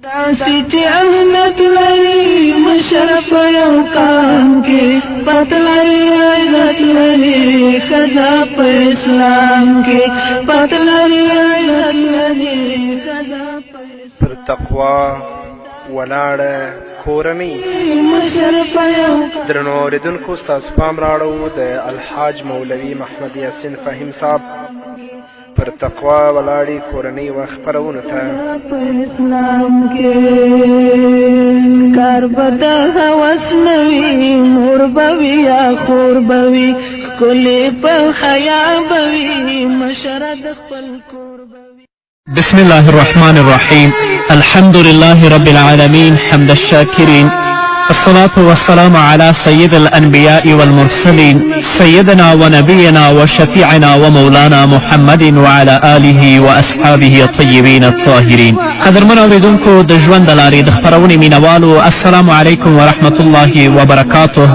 داسې چې اهمیت لري مشرف یو قام کې پت لري عزت لري ښځه په اسلام کې پت لري عزت لري ښځه په پر تقوا ولاړه کورنۍ. مشرف یو درنو اوریدونکو ستاسو پام راړو د الحاج مولوي محمد یاسین فهیم صاحب پر تقوا ولاړې کورنۍ و خپرونو ته. په اسلام کې کار به د هوس نه وي مور به وي یا خور به وي ښکلې په حیا به وي مشره د خپل کور به وي. بسم الله الرحمن الرحيم. الحمد لله رب العالمين حمد الشاكرين، الصلاة والسلام على سيد الأنبياء والمرسلين سيدنا ونبينا وشفيعنا ومولانا محمد وعلى آله وأصحابه الطيبين الطاهرين. قدرمن اوریدونکو د ژوند د لارې د خپرونې مینوالو، السلام علیکم ورحمة الله وبرکاته.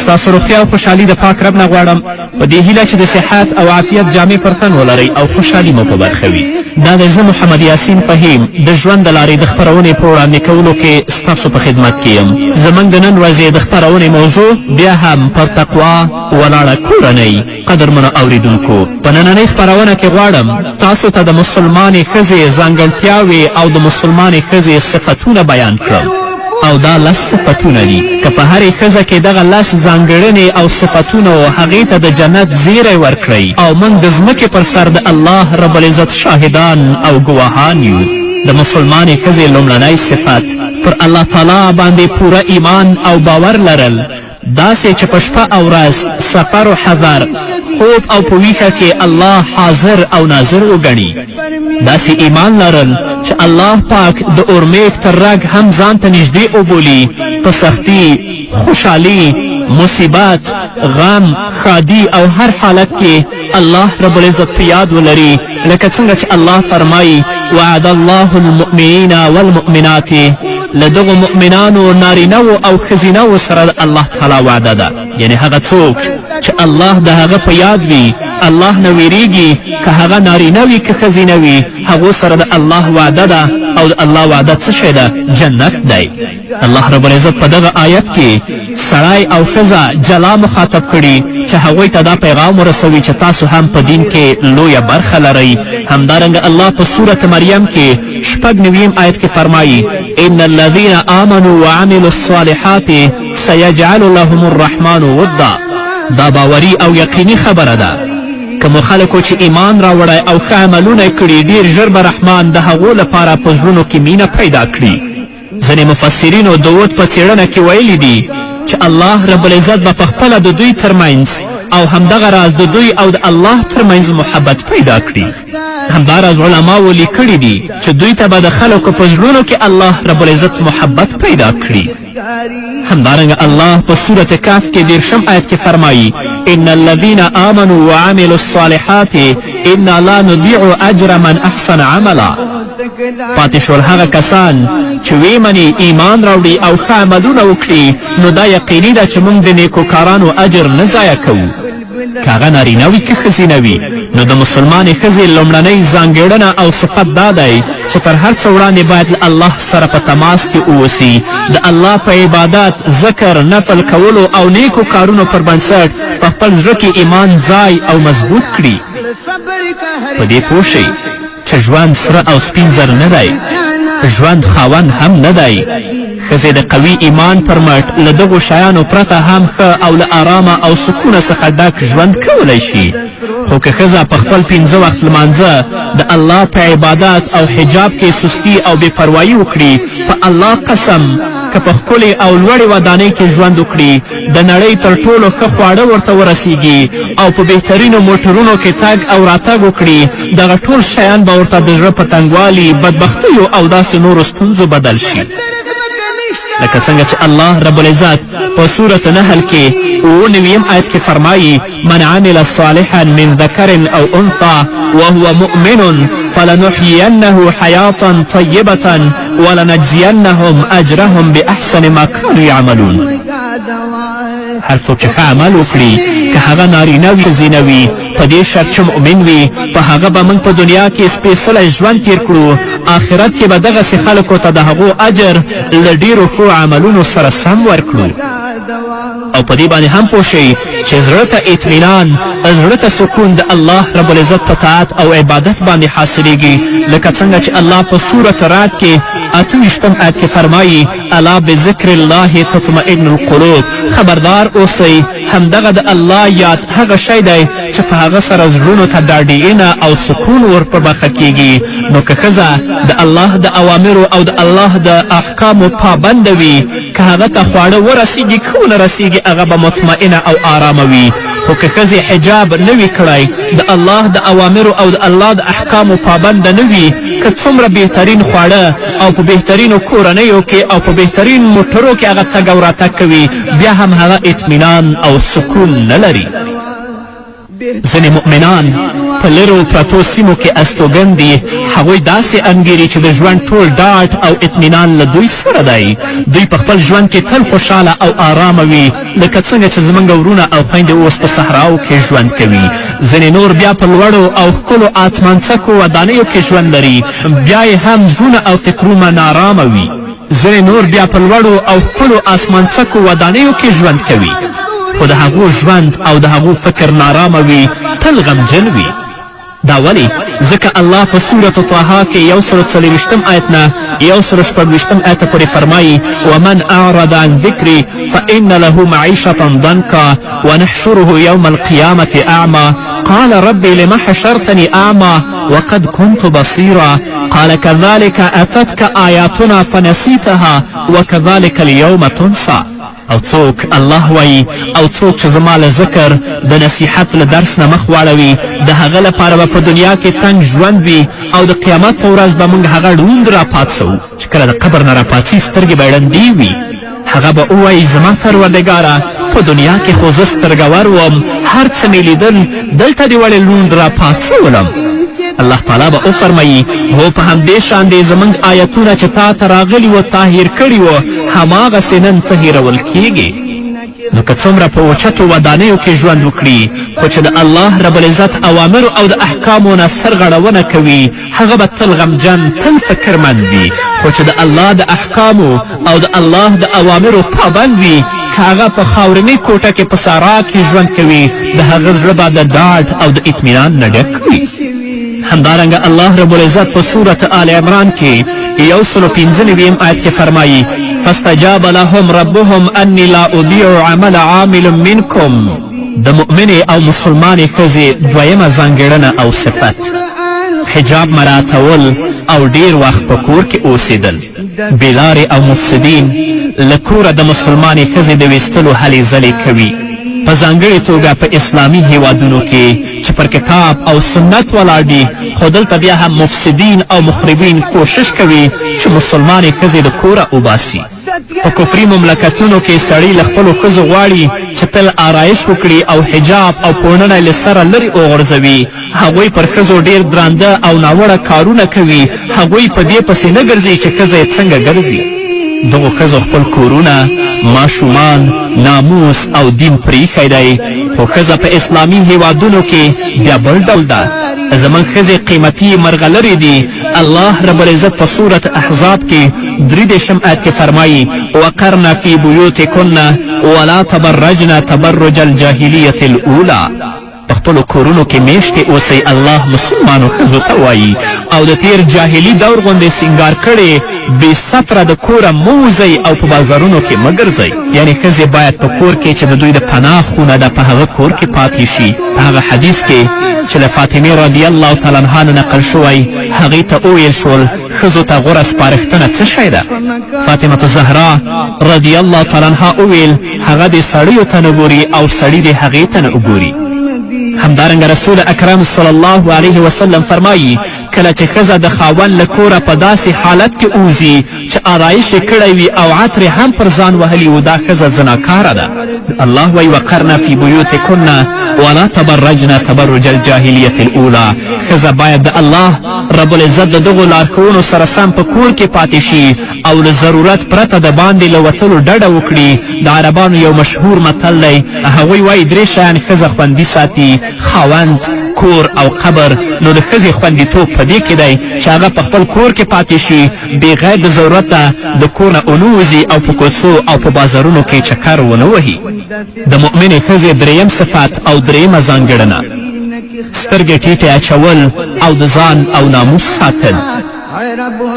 ستاسو روغتیا او خوشحالي د پاک رب نه غواړم په دې هیله چې د صحت او عافیت جامې پر تن ولرئ او خوشحالي مو په برخه وي. دا د زه محمد یاسین فهیم د ژوند د لارې د خپرونې په وړاندې کولو کې ستاسو په خدمت کې یم. زموږ د نن ورځې د خپرونې موضوع بیا هم پر تقوا ولاړه کورنۍ. قدرمنو اوریدونکو، په نننۍ خپرونه کې غواړم تاسو ته د مسلمانې ښځې ځانګړتیاوې او د مسلمانې ښځې صفتونه بیان کړم، او دا 10 صفتونه دي. که په هرې ښځه کې دغه 10 ځانګړنې او صفتونه هغې ته د جنت زیری ورکړئ او موږ د ځمکې پر سر د الله رب العزت شاهدان او ګواهان یو. د مسلمانې ښځې لومړنی صفت پر الله تعالی باندې پوره ایمان او باور لرل، داسې چې په شپه او ورځ سفر و حضر خوب او په ویښه کې الله حاضر او ناظر وګڼي. داسې ایمان لرل چې الله پاک د اورمیږ تر رګ هم ځان ته نږدې وبولي، په سختي، خوشحالي، مصیبت، غم، ښادي او هر حالت کې الله رب العزت په یاد ولري، لکه څنګه چې الله فرمایي وعد الله المؤمنین والمؤمنات. له دغو مؤمنانو نارینهو او ښځینهو سره د الله تعالی وعده ده، یعنی هغه څوک چې الله د هغه په یاد وي، الله نه ویریږي، که هغه نارینه وي که ښځینه وي، هغو سره د الله وعده ده، او د الله وعده څه شی ده؟ جنت دی. الله رب العزت په دغه آیت کې سړی او ښځه جلا مخاطب کړي چې هغوی ته دا پیغام ورسوي چې تاسو هم په دین کې لویه برخه لرئ. همدارنګه الله په سورة مریم کې 96 آیت کې فرمایي ان الذین آمنوا وعملوا الصالحات سیجعل لهم الرحمن ودا. دا باوري او یقیني خبره ده. کومو خلکو چې ایمان راوړی او ښه عملونه یې کړي، ډېر ژر به رحمان د هغو لپاره په زړونو کې مینه پیدا کړي. ځینې مفسرینو د وود په څېړنه کې ویلي دي چې الله رب العزت به پخپله د دوی ترمنځ او همدغه راز د دوی او د الله ترمنځ محبت پیدا کړي. همداراز علماو لیکلي دي چې دوی ته به د خلکو په زړونو کې الله رب العزت محبت پیدا کړي. همدارنګه الله په سورة کهف کې 10 آیت کې فرمایي ان الذین آمنوا وعملوا الصالحات انا لا نضيع اجر من احسن عملا. پاتې شول هغه کسان چې ویمني، ایمان راوړي او ښه عملونه وکړي، نو دا یقیني ده چې موږ د نیکوکارانو اجر نه ضایع کوو، که هغه نارینه وي که ښځینه وي. نو د مسلمانې ښځې لومړنۍ ځانګړنه او صفت دا دی چې تر هر څه وړاندې باید له الله سره په تماس کې اوسي، د الله په عبادت، ذکر، نفل کولو او نیکو کارونو پر بنسټ په خپل زړه کې ایمان ځای او مضبوط کړي. په دې پوه شئ چې ژوند سره او سپین زر نه دی، ژوند خاوند هم نه دی. ښځې د قوي ایمان پر مټ له دغو شیانو پرته هم ښه او له آرامه او سکونه څخه ډک ژوند کولی شي. خو که ښځه په خپل 5 وخت لمانځه د الله په عبادت او حجاب کې سستي او بې پروایي وکړي، په الله قسم که په ښکلې او لوړې ودانۍ کې ژوند وکړي، د نړۍ تر ټولو ښه خواړه ورته ورسیږي او په بهترینو موټرونو کې تګ او راتګ وکړي، دغه ټول شیان به ورته د زړه په تنګوالي، بدبختیو او داسې نورو ستونزو بدل شي. لکه څنګه چې الله رب العزت په سورة نحل کې 9 آیت کې فرمایي من عمل صالحا من ذکر او انثى وهو مؤمن فلنحيينه حياة طيبة ولنجزينهم أجرهم بأحسن ما كانوا يعملون. هر څوک چې ښه عمل وکړي که هغه نارینه وي که ښځینه وي په دې شرط چې مؤمن وي په هغه به موږ په دنیا کې سپېڅلی ژوند تیر کړو، آخرت کې به دغسې خلکو ته د هغو اجر له ډېرو ښو عملونو سره سم ورکړو. او په دې باندې هم پوه شئ چې زړه ته اطمینان، زړه ته سکون د الله رب العزت په طاعت او عبادت باندې حاصلیږي، لکه څنګه چې الله په سورة رعد کې 28 آیت کې فرمایي الا بذکر الله تطمئن القلوب. خبردار اوسئ، همدغه د الله یاد هغه شی دی چې په هغه سره زړونو ته ډاډینه او سکون ور په برخه کیږي. نو که ښځه د الله د اوامرو او د الله د احکامو پابنده وي، که هغه ته خواړه ورسیږي که ونه رسیږي هغه به مطمئنه او آرامه وي. خو که ښځې حجاب نه وي کړی، د الله د اوامرو او د الله د احکامو پابنده نه وي، که څومره بهترین خواړه او په بهترینو کورنیو کې او په بهترین موټرو کې هغه تګ او راتګ کوي، بیا هم هغه اطمینان او سکون نه لري. ځینې مؤمنان په لرو پرتو سیمو کې استوګن دي، هغوی داسې انګیري چې د ژوند ټول ډاډ او اطمینان له دوی سره دی. دوی په خپل ژوند کې تل خوشحاله او آرامه وي، لکه څنګه چې زموږ ورونه او خویندې اوس په صحراو کې ژوند کوي. ځینې نور بیا په لوړو او ښکلو آسمانڅکو ودانیو کې ژوند لري، بیا یې هم زړونه او فکرونه نارامه وي. ځینې نور بیا په لوړو او ښکلو آسمانڅکو ودانیو کې ژوند کوي، خو د هغو ژوند او د هغو فکر نارامه وي، تل غمجن وي. دا ولې؟ ځکه الله په سورة طه کې 140 آیت نه 140 آیت پورې فرمایي ومن اعرض عن ذکري فإن له معیشة ضنکا ونحشره یوم القیامة اعمى قال ربي لما حشرتني اعمى وقد كنت بصيرا قال كذلك أتتك آیاتنا فنسیتها وكذلك اليوم تنسى. او څوک الله وایي او څوک چې زما له ذکر د نصیحت له درس نه مخ واړوي، د هغه لپاره به په دنیا کې تنګ ژوند وي او د قیامت په ورځ به موږ هغه ړوند راپاڅوو چې کله د قبر نه راپاڅي سترګې به یې ړندې وي. هغه به ووایي زما پروردګاره په دنیا کې خو زه سترګور وم، هر څه مې لیدل، دلته دې ولې لوند راپاڅولم. الله تعالی به وفرمایي هو په همدې شان دې زموږ آیتونه چې تا ته راغلي و تا هیر کړي و، هماغسې نن ته هیرول کیږي. نو که څومره په اوچتو ودانیو کې ژوند وکړي، خو چې د الله رب العزت اوامرو او د احکامو نه سرغړونه کوي، هغه به تل غمجن، تل فکرمند وي. خو چې د الله د احکامو او د الله د اوامرو پابند وي، که هغه په خاورنۍ کوټه کې په صحرا کې ژوند کوي، د هغه زړه به د ډاډ او د اطمینان نه ډک وي. همدارنګه الله رب العزت په سورة آل عمران کې 195 آیت کې فرمایي فاستجاب لهم ربهم انی لا اضیع عمل عامل منکم. د مؤمنې او مسلمانې ښځې دویمه ځانګړنه او صفت حجاب مراعتول او ډیر وخت په کور کې اوسېدل. بېلارې او مفسدین له کوره د مسلمانې ښځې د ویستلو هلې ځلې کوي، په ځانګړې توګه په اسلامي هیوادونو کې چې پر کتاب او سنت ولاړ دي، خو دلته بیا هم مفسدین او مخربین کوشش کوي چې مسلمانې ښځې د کوره وباسي. په کفري مملکتونو کې سړي له خپلو ښځو غواړي چې تل آرایش وکړي او حجاب او پوړنه له سره لرې وغورځوي. هغوی پر ښځو ډېر درانده او ناوړه کارونه کوي، هغوی په دې پسې نه ګرځي چې ښځه یې څنګه ګرځي. دغو ښځو خپل کورونه، ماشومان، ناموس او دین پریښی دی، خو ښځه په اسلامي هیوادونو کې بیا بل ډول ده. زموږ ښځې قیمتي مرغلرې دي. الله رب العزت په سورة احزاب کې 33 آیت کې فرمایي وقرن فی بیوتکن ولا تبرجن تبرج الجاهلیة الاولی. په خپلو کورونو کې میشتې اوسئ، الله مسلمانو ښځو ته وایي، او د تیر جاهلي دور غوندې سینګار کړې بې سطره د کوره مه وځئ او په بازارونو کې مه ګرځئ. یعنې ښځې باید په کور کې چې د دوی د پناه خونه ده په هغه کور کې پاتې شي. په هغه حدیث کې چې له فاطمې رضی الله تعالی عنها نه نقل شوی، هغې ته وویل شول ښځو ته غوره سپارښتنه څه شی ده؟ فاطمة الزهرا رضی الله تعالی عنها وویل هغه دې سړیو ته نه ګوري او سړي دې هغې ته نه وګوري. همدارنګه رسول اکرم صلی الله علیه وسلم فرمایي که کله چې ښځه د خاوند له کوره په داسې حالت کې اوځي چې آرایش یې کړی وي او عطر هم پر ځان وهلي و دا ښځه زناکاره ده. الله وایي وقرن فی بیوتکن ولا تبرجن تبرج الجاهلیة الاولی. ښځه باید د الله رب العزت د دغو لارښوونو سره سم په کور کې پاتې شي او له ضرورت پرته د باندې له وتلو ډډه وکړي. د عربانو یو مشهور متل دی، هغوی وایي 3 شیان ښځه خوندي ساتي: خاوند، کور او قبر. نو د ښځې خوندیتوب په دې کې دی چې هغه په خپل کور کې پاتې شي، بغیر د ضرورته د کور نه ونوځي او په کوڅو او په بازارونو کې چکر ونه وهي. د مؤمنې ښځې 3م صفت او 3مه ځانګړنه سترګې ټیټې اچول او د ځان او ناموس ساتل.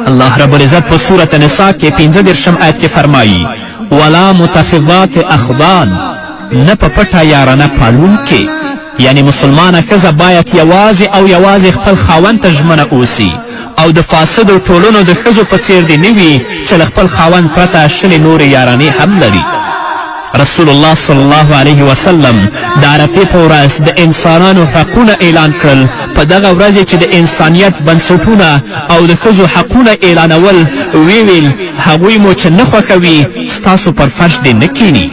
الله رب العزت په سورة نساء کې 15 آیت کې فرمایي ولا متخذات اخدان، نه په پټه یارانه پالونکې. یعنی مسلمانه ښځه باید یوازې او یوازې خپل خاوند ته ژمنه اوسي او د فاسدو ټولنو د ښځو په څیر دې نه وي چې له خپل خاوند پرته شلې نورې یارانې هم لري. رسول الله صلی الله علیه وسلم د عرفې په ورځ د انسانانو حقونه اعلان کړل. په دغه ورځ چې د انسانیت بنسټونه او د ښځو حقونه اعلانول، ویل هغوی مو چې نه خوښوي ستاسو پر فرش دې نه کینی.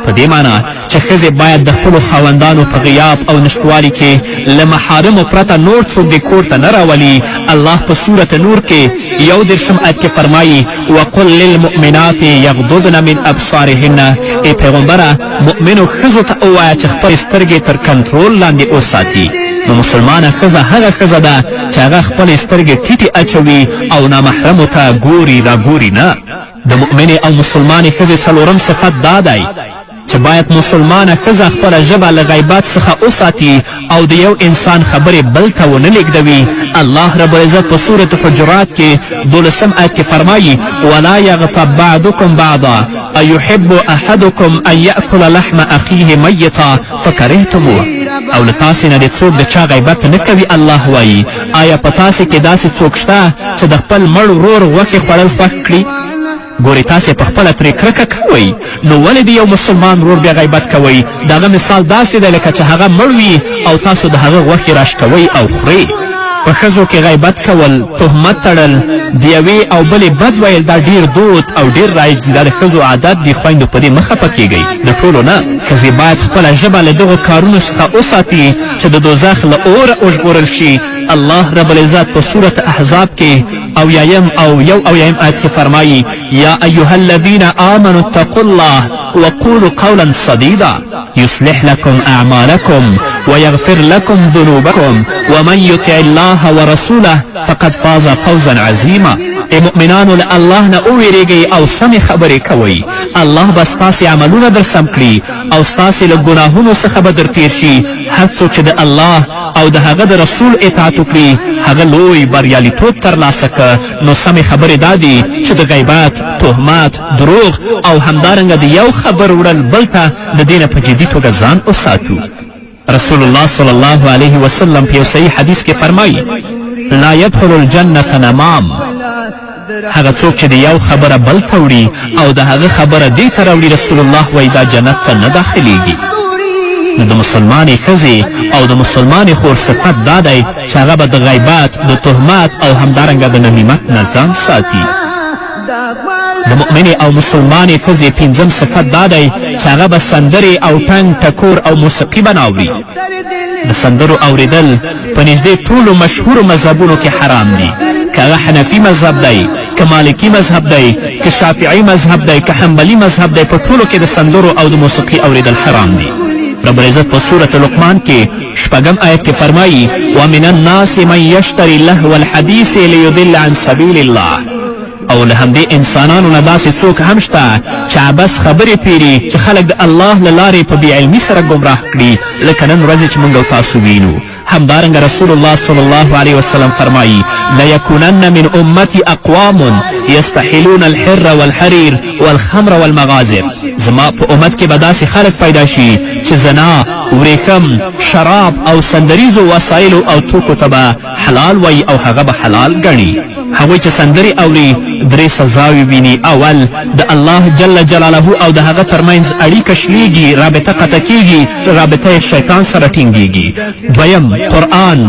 په دې معنا چې ښځې باید د خپلو خاوندانو په غیاب او نشتوالي کې له محارمو پرته نور څوک دې کور ته نه راولي. الله په سورة نور کې 11 آیت کې فرمایي وقل للمؤمنات یغضضن من ابصارهن. ای پیغمبره مؤمنو ښځو ته ووایه چې خپلې سترګې تر کنټرول لاندې وساتي. نو مسلمانه ښځه هغه ښځه ده چې هغه خپلې سترګې ټیټې اچوي او نامحرمو ته ګوري راګوري نه. د مؤمنې او مسلمانې ښځې 4م صفت دا دی چې باید مسلمانه ښځه خپله ژبه له غیبت څخه وساتي او د یو انسان خبرې بل ته ونه لیږدوي. الله رب العزت په سورة حجرات کې 12 آیت کې فرمایي ولا یغتب بعضکم بعضا ایحب احدکم ان یأکل لحم اخیه میتا فکرهتموه. او له تاسې نه د څوک د چا غیبت نه کوي. الله وایي آیا په تاسې کې داسې څوک شته چې د خپل مړ ورور غوښې خوړل خوښ کړي؟ ګورې تاسې په خپله ترې کرکه کوئ، نو ولې د یو مسلمان ورور بیا غیبت کوئ؟ د هغه مثال داسې دی لکه چې هغه مړ وي او تاسو د هغه غوښې راشکوئ او خورئ. په ښځو کې غیبت کول، تهمت تړل، د یوې او بلې بد ویل دا ډیر دود او ډیر رایج دی. دا د ښځو عادت دی. خویندو په دې مه خفه کیږئ، د ټولو نه. ښځې باید خپله ژبه له دغو کارونو څخه وساتي چې د دوزخ له اوره وژغورل شي. الله رب العزت په سورة احزاب کې 1 آیت کې فرمایي یا ایها الذین آمنوا اتقوا الله وقولوا قولا سدیدا یصلح لكم اعمالکم ویغفر لكم ذنوبکم ومن یطع الله ورسوله فقد فاز فوزا عظیما. ای مؤمنانو له الله نه وویریږئ او سمې خبرې کوئ. الله به ستاسې عملونه در سم کړي او ستاسې له ګناهونو څخه به در تیر شي. هر څوک چې د الله او د هغه د رسول اطاعت وکړي هغه لوی بریالیتوب ترلاسه که. نو سمې خبرې دا دي چې د غیبت، تهمت، دروغ او همدارنګه د یو خبر وړل بل ته د دې نه په جدي توګه ځان وساتو. رسول الله صلی الله علیه وسلم په یو صحیح حدیث کې فرمایي لا يدخل الجنة نمام. هغه څوک چې د یو خبره بل ته وړي او د هغه خبره دې ته راوړي، رسول الله وایي دا جنت ته نه داخلیږي. نو د مسلمانې ښځې او د مسلمانې خور صفت دا دی چې هغه به د غیبت، د تهمت او همدارنګه د نمیمت نه ځان ساتي. د مؤمنې او مسلمانې ښځې 5م صفت دا دی چې هغه به سندرې او ټنګ ټکور او موسیقي به نه اوري. د سندرو اوریدل په نږدې ټولو مشهورو مذهبونو کې حرام دي. که هغه حنفي مذهب دی، که مالکي مذهب دی، که شافعي مذهب دی، که حنبلي مذهب دی، په ټولو کې د سندرو او د موسیقي اوریدل حرام دي. رب العزت په سورة لقمان کې 6 آیت کې فرمایي ومن الناس من یشتری لهو الحدیث لیضل عن سبیل الله. او له همدې انسانانو نه داسې څوک هم شته چې عبس خبرې پیري چې خلک د الله له لارې په بېعلمي سره ګمراه کړي، لکه نن ورځې چې موږ او تاسو وینو. همدارنګه رسول الله صلی الله علیه وسلم فرمایي لیکونن من امتی اقوام یستحلون الحر والحریر والخمر والمغازر. زما په امت کې به داسې خلک پیدا شي چې زنا، وریښم، شراب او سندریزو وسایلو او توکو ته به حلال وایي او هغه به حلال ګڼي. هغوی چې سندرې اوري 3 سزاوې ویني. اول د الله جل جلاله او د هغه ترمنځ اړیکه شلیږي، رابطه قطع کیږي، رابطه شیطان سره ټینګیږي. دویم قرآن،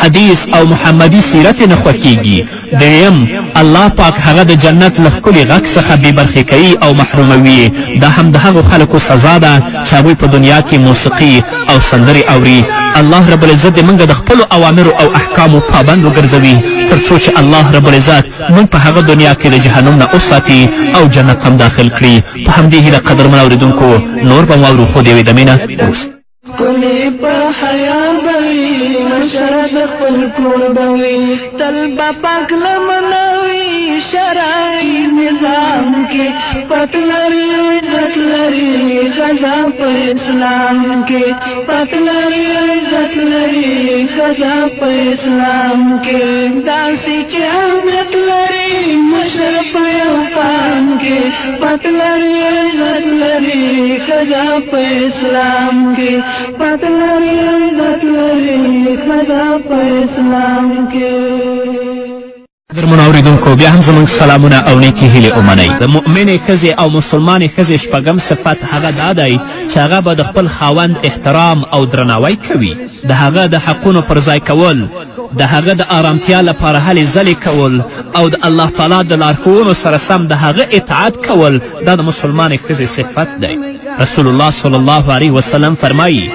حدیث او محمدي سیرت نه خوښیږي. دریم الله پاک هغه د جنت له ښکلي غږ څخه بې برخې کوي او محروموي. دا هم د هغو خلکو سزا ده چې هغوی په دنیا کې موسیقي او سندرې اوري. الله رب العزت دې موږ د خپلو اوامرو او احکامو پابند وګرځوي تر څو چې الله رب العزت موږ په هغه دنیا کې د جهنم نه وساتي او جنت هم داخل کړي. په همدې هیله قدرمن اورېدونکو نور به واورو خو د یوې دمې نه وروسته. کلی په حیا بوي مشره د خپل کور بوي تل به پاک لمنوي شرعي نظام کې پت لري عزت لري غزا په اسلام کې پت لري عزت لري غزا په اسلام کې داسې چې اهمیت لري مشر په یو قام کې پت لري عزت لري غزا په اسلام کې پت لري عزت لري غزا په اسلام کې. قدرمنو اورېدونکو بیا هم زموږ سلامونه او نیکې هیلې ومنئ. د مؤمنې ښځې او مسلمانې ښځې شپږم صفت هغه دا دی چې هغه به د خپل خاوند احترام او درناوی کوي، د هغه د حقونو پر ځای کول، د هغه د آرامتیا لپاره هلې ځلې کول او د الله تعالی د لارښوونو سره سم د هغه اطاعت کول. دا د مسلمانې ښځې صفت دی. رسول الله صلی الله علیه وسلم فرمایي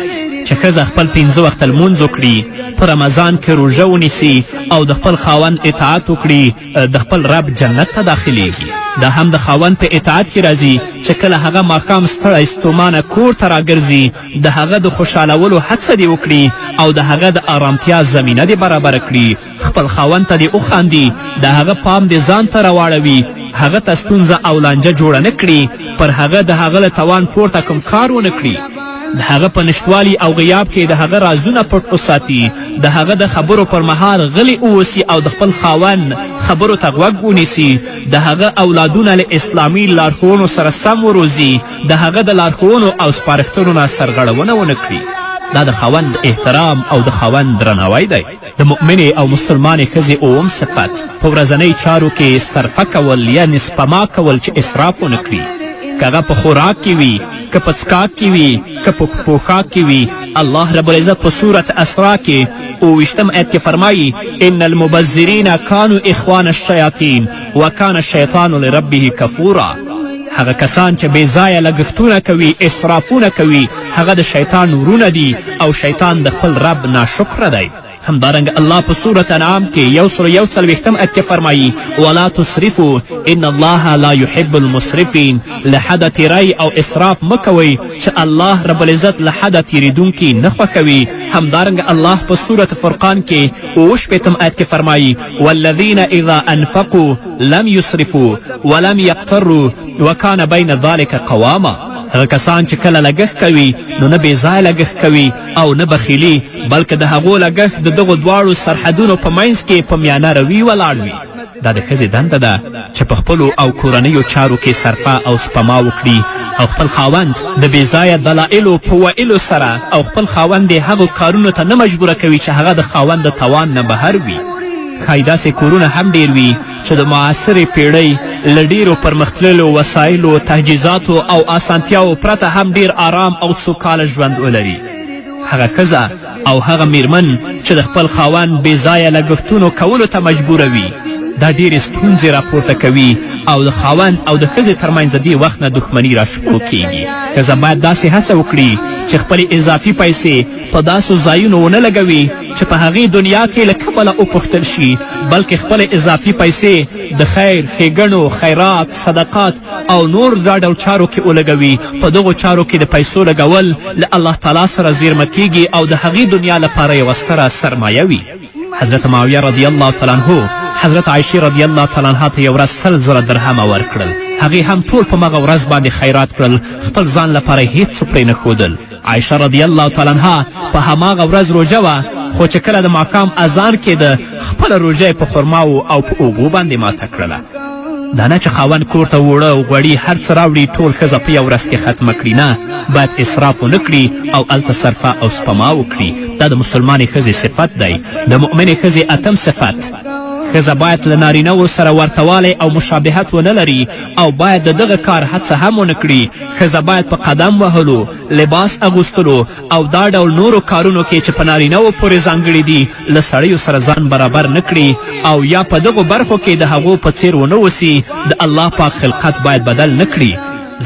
چې ښځه خپل 5 وخته لمونځ وکړي، په رمضان کې روژه ونیسي او د خپل خاوند اطاعت وکړي، د خپل رب جنت ته داخلیږي. دا هم د خاوند په اطاعت کې راځي چې کله هغه ماښام ستړی ستومانه کور ته راګرځي د هغه د خوشحالولو هڅه دې وکړي او د هغه د آرامتیا زمینه دې برابره کړي. خپل خاوند ته دې وخاندي، د هغه پام دې ځان ته راواړوي، هغه ته ستونزه او لانجه جوړه نه کړي، پر هغه د هغه له توان پورته کوم کار ونه کړي، د هغه په نشتوالي او غیاب کې د هغه رازونه پټ وساتي، د هغه د خبرو پر مهال غلی اوسي او د خپل خاوند خبرو ته غوږ ونیسي، د هغه اولادونه له اسلامي لارښوونو سره سم وروزي، د هغه د لارښوونو او سپارښتنو نه سرغړونه ونه کړي. دا د خاوند احترام او د خاوند درناوی دی. د مؤمنې او مسلمانې ښځې اووم صفت په ورځنۍ چارو کې صرفه کول یعنې سپما کول چې اسراف ونه کړي. که هغه په خوراک کې وي، که په څښاک کې وي، که په پوښاک کې وي. الله رب العزت په سورت اسراء کې 28 آیت کې فرمایي ان المبذرین کانوا اخوان الشیاطین وکان الشیطان لربه کفورا. هغه کسان چې بې ځایه لګښتونه کوي، اسرافونه کوي، هغه د شیطان ورونه دي او شیطان د خپل رب ناشکره دی. همدارنګه الله په سورت انعام کې 141 آیت کې فرمایي ولا تسرفوا ان الله لا يحب المسرفین. له حده تیری او اسراف مه کوئ چې الله رب العزت له حده تیریدونکي نه خوښوي. همدارنګه الله په سورت فرقان کې 28 آیت کې فرمایي والذین اذا انفقوا لم يسرفوا ولم يقتروا وکان بین ذلک قواما. هغه کسان چې کله لګښت کوي نو نه بېځایه لګښت کوي او نه بخیلي، بلکې د هغو لګښت د دغو دواړو سرحدونو په منځ کې په میانه روي ولاړ وي. دا د ښځې دنده ده چې په خپلو او کورنیو چارو کې صرفه او سپما وکړي او خپل خاوند د بېځایه دلایلو په ویلو سره او خپل خاوند یې هغو کارونو ته نه مجبوره کوي چې هغه د خاوند د توان نه بهر وي. ښایي داسې کورونه هم ډیر وي چې د معاصرې پیړۍ له ډیرو پرمختللو وسایلو، تجهیزاتو او اسانتیاو پرته هم ډیر آرام او سوکاله ژوند ولري. هغه ښځه او هغه میرمن چې د خپل خاوند بېځایه لګښتونو کولو ته مجبوره وي دا ډیرې ستونزې راپورته کوي او د خاوند او د ښځې ترمنځ د دې وخت نه دښمني راشروع کیږي. ښځه باید داسې هڅه وکړي چې خپلې اضافي پیسې په داسو ځایونو ونه لګوي چې په هغې دنیا کې له کبله وپوښتل شي، بلکې خپلې اضافي پیسې د خیر، ښېګڼو، خیرات، صدقات او نور دا ډول چارو کې ولګوي. په دغو چارو کې د پیسو لګول له الله تعالی سره زیرمه کیږي او د هغې دنیا لپاره یوه ستره سرمایه وي. حضرت معاویه رضی الله تعالی عنه حضرت عایشې رضی الله تعالی عنها ته یو ورځ 100,000 درهمه ورکړل. هغې هم ټول په مغه ورځ باندې خیرات کړل، خپل ځان لپاره هیڅ څه پرې نه ښودل. عایشه رضی الله تعالی عنها په هماغه ورځ روژه وه، خو چې کله د ماښام اذان کېده خپله روژه یې په خرماو او په اوبو باندې ماته کړله. دا نه چې خاوند کور ته وړه او غوړي هر څه راوړي ټول ښځه په یو ورځ کې ختمه کړي، نه، باید اسراف ونه کړي او هلته صرفه او سپما وکړي. دا د مسلمانې ښځې صفت دی. د مؤمنې ښځې 8م صفت ښځه باید له نارینهو سره ورتوالی او مشابهت ونه لري او باید د دغه کار هڅه هم ونه کړي. ښځه باید په قدم وهلو، لباس اغوستلو او دا ډول نورو کارونو کې چې په نارینهو پورې ځانګړي دي له سړیو سره ځان برابر نه کړي او یا په دغو برخو کې د هغو په څیر ونه اوسي. د الله پاک خلقت باید بدل نه کړي،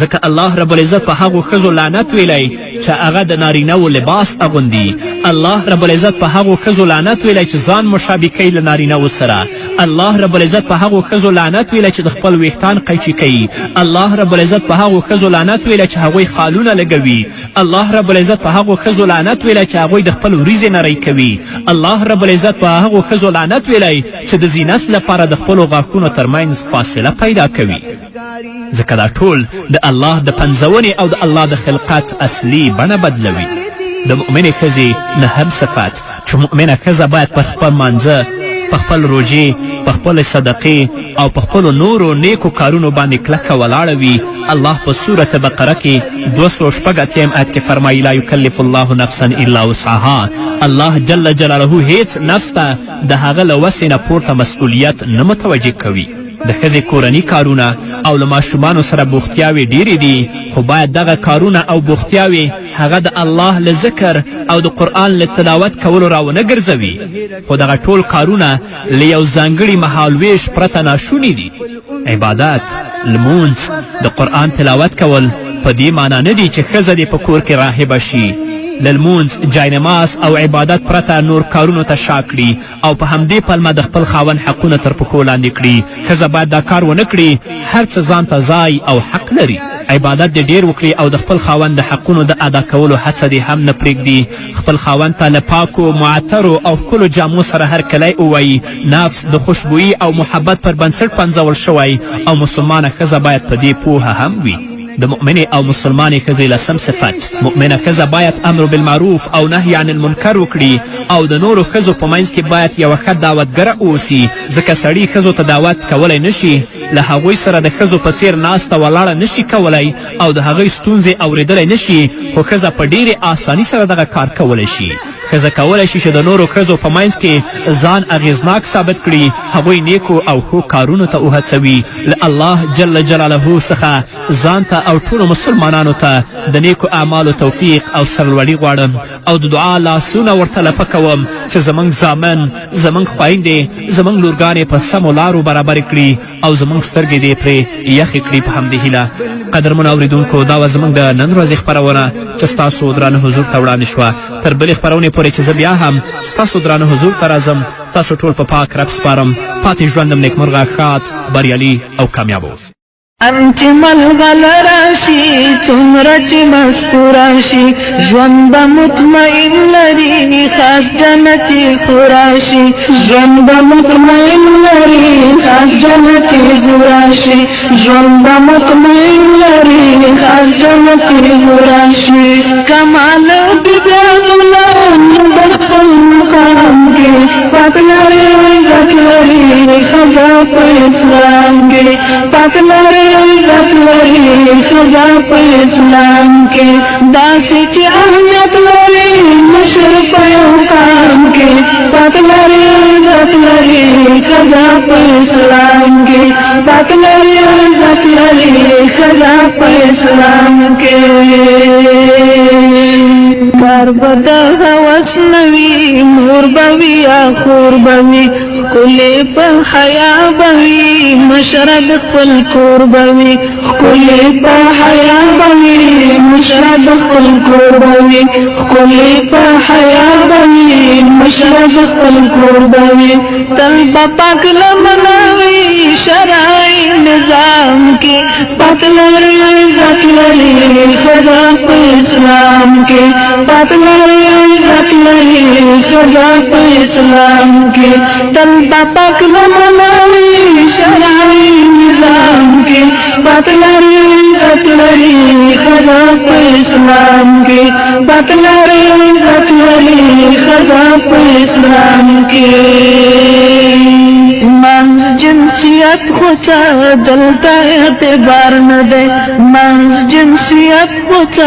ځکه الله رب العزت په هغو ښځو لعنت ویلی چې هغه د نارینهو لباس اغوندي. الله رب العزت په هغو ښځو لعنت ویلی چې ځان مشابه کوي له نارینهو سره. الله رب العزت په هغو ښځو لعنت ویلی چې د خپل ویښتان قیچي کوي. الله رب العزت په هغو ښځو لعنت ویلی چې هغوی خالونه لګوي. الله رب العزت په هغو ښځو لعنت ویلی چې هغوی د خپل وریځې نری کوي. الله رب العزت په هغو ښځو لعنت ویلی چې د زینت لپاره د خپلو غاښونو ترمنځ فاصله پیدا کوي. ځکه دا ټول د الله د پنځونې او د الله د خلقت اصلي بڼه بدلوي. د مؤمنې ښځې نهم صفت چې مؤمنه ښځه باید پر خپل مانځه، په خپل روژې، په خپل صدقې او په خپلو نورو نیکو کارونو باندې کلکه ولاړه وي. الله په سورت بقره کې 286 آیت کې فرمایي لا یکلف الله نفسا الا وسعها. الله جل جلاله هیڅ نفس ته د هغه له وسې نه پورته مسؤلیت نه متوجه کوي. د ښځې کورني کارونه او له ماشومانو سره بوختیاوې ډیرې دي، خو باید دغه کارونه او بوختیاوې هغه د الله له ذکر او د قرآن له تلاوت کولو راونه ګرځوي. خو دغه ټول کارونه له یو ځانګړي مهالویش پرته ناشوني دي. عبادت، لمونځ، د قرآن تلاوت کول په دې معنا نه دي چې ښځه دې په کور کې راهبه شي، له لمونځ، جاینماز او عبادت پرته نور کارونو ته شا کړي او په همدې پلمه د خپل خاوند حقونه تر پښو لاندې کړي. ښځه باید دا کار ونه کړي. هر څه ځان ته ځای او حق لري. عبادت دې ډیر وکړي او د خپل خاوند د حقونو د ادا کولو هڅه دې هم نه پرېږدي. خپل خاوند ته له پاکو، معطرو او ښکلو جامو سره هرکلی ووایي. نفس د خوشبویي او محبت پر بنسټ پنځول شوی او مسلمانه ښځه باید په دې پوهه هم وي. د مؤمنې او مسلمانې ښځې لسم صفت مؤمنه ښځه باید امر بالمعروف او نهی عن المنکر وکړي او د نورو ښځو په منځ کې باید یوه ښه دعوتګره اوسي، ځکه سړي ښځو ته دعوت کولی نشي، له هغوی سره د ښځو په څیر ناسته ولاړه نشي کولی او د هغوی ستونزې اورېدلی نشي، خو ښځه په ډیرې آساني سره دغه کار کولی شي. ښځه کولی شي چې د نورو ښځو په منځ کې ځان اغیزناک ثابت کړي، هغوی نیکو او ښو کارونو ته وهڅوي. له الله جل جلاله څخه ځان ته او ټولو مسلمانانو ته د نیکو اعمالو توفیق او سرلوړي غواړم او د دعا لاسونه ورته لپه کوم چې زموږ زامن، زموږ خویندې، زموږ لورګانې په سمو لارو برابرې کړي او زموږ سترګې دې پرې یخې کړي. په همدې هیله قدرمنو اورېدونکو، دا وه زموږ د نن ورځې خپرونه چې ستاسو درانه حضور ته وړاندې شوه. تر بلې خپرونې پورې چې زه بیا هم ستاسو درانه حضور ته راځم، تاسو ټول په پاک رب سپارم. پاتې ژوندم نیکمرغه، ښاد، بریالي او کامیاب اوس. انت ملغل راشي څومره چې مستور راشي ژوند به مطمئن لري خاص جنتي خوراشي ژوند به مطمئن لري خاص جنتي خوراشي ژوند به مطمئن لري خاص جنتي خوراشي کمال بيان الله بخل مقام کې پاتلاري عزت لري خزا په اسلام کې پاتلاري عزت لري خزا په اسلام کې داسې چې اهمیت لري مشر په یو کام کې پاتلاري عزت لري خزا په اسلام کې پاتلاري عزت لري خزا په اسلام کې کار بد هوس نوي مور بوي یا خور بوي کلی په حیا بوي مشرد خپل کور بوي کلی په حیا بوي مشرد خپل کور بوي کلی په حیا بوي مشرد خپل کور بوي تل پاک لمنوي شرعي نظام کې پاتلاري عزت لري خزا په اسلام کې پاتلاري عزت لري خزا په اسلام کې تل پاک لمنوي شرعي نظام کې پاتلاري عزت لري خزا په اسلام کې پاتلاري عزت لري خزا په اسلام کې منځ جنتي جنسیت خود دلتا اعتبار ندے محض جنسیت خود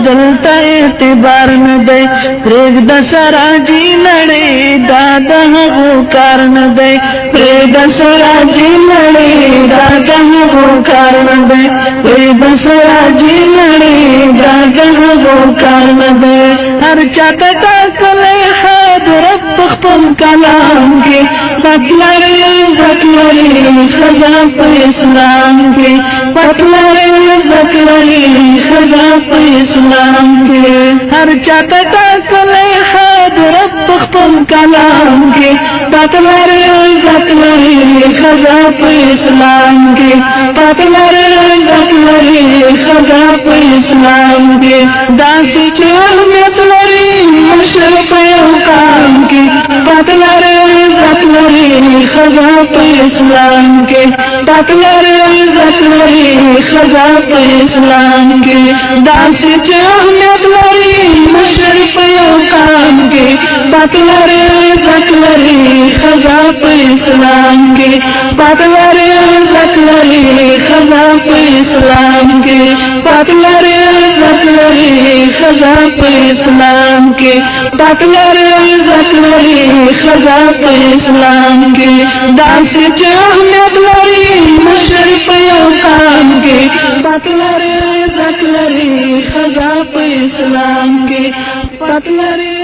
دلتا اعتبار ندے پریگ دسرا جی لڑے دادا ہو کار ندے پریگ دسرا جی لڑے دادا ہو کار ندے پریگ دسرا جی لڑے دادا ہو کار ندے ہر چاہتا کلے حد رب خپل کلام کے پتلر عزت لری خزا پہ اسلام کے پتلر عزت لری خزا پہ اسلام کے ہر چاہتا کلے حد رب خپل کلام کے پتلر عزت لری خزا پہ اسلام کے پتلر عزت لری خزا پہ اسلام کے داسی چاہت لری مشرف اوقام کے پتلر عزت لری خزا پہ اسلام کے پتلر عزت لری خزا پہ اسلام کے داسی چاہت لری مشرف اوقام کے پتلر عزت لری خزا پہ اسلام کے پتلر عزت لری خزا پہ اسلام کے پتلر عزت لری خزا پہ اسلام کے پتلر عزت لری خزا پہ اسلام کے داسی چاہت لری مشرف اوقام کے پتلر عزت لری خزا پہ اسلام کے پتلر